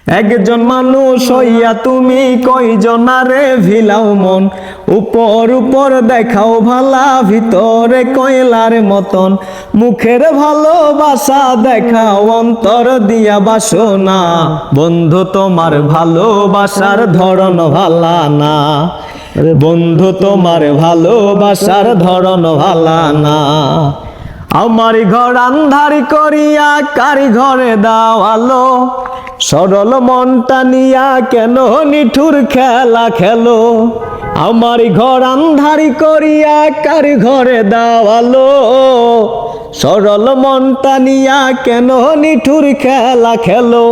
একজন মানুষ হইয়া তুমি কয়জনারে ভিলাও মন, উপর উপর দেখাও ভালা, ভিতরে কয়লার মতন। মুখের ভালোবাসা দেখাও, অন্তর দিয়া বাসনা। বন্ধু তোমার ভালোবাসার ধরন ভালা না, বন্ধু তোমার ভালোবাসার ধরন ভালা না। আমার ঘর আন্ধার করিয়া কার ঘরে দাও আলো, সরল মনটা নিয়া কেন নিঠুর খেলা খেলো। আমার ঘর আন্ধার করিয়া কার ঘরে দাও আলো, সরল মনটা নিয়া কেন নিঠুর খেলা খেলো।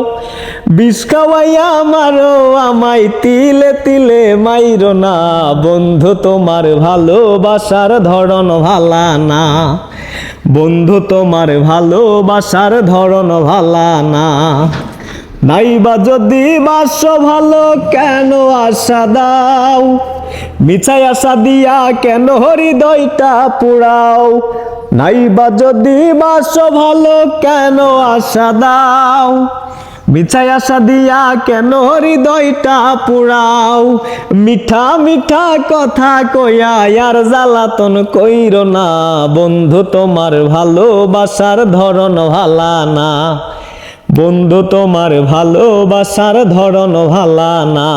বিষ খাওয়াইয়া মারো আমায় তিলে তিলে মাইরো না, বন্ধু তোমার ভালোবাসার ধরন ভালা না, বন্ধু তোমার ভালোবাসার ধরন ভালা না। নাইবা যদি বাসো ভালো কেন আশা দাও, মিছাই আশা দিয়া কেন হৃদয়টা পুরাও। নাইবা যদি বাসো ভালো কেন আশা দাও, মিছাই আশা দিয়া কেন হৃদয়টা পুরাও। মিঠা মিঠা কথা কইয়া আর জ্বালাতন কইরো না, বন্ধু তোমার ভালোবাসার ধরন ভালা না, বন্ধু তোমার ভালোবাসার ধরন ভালা না।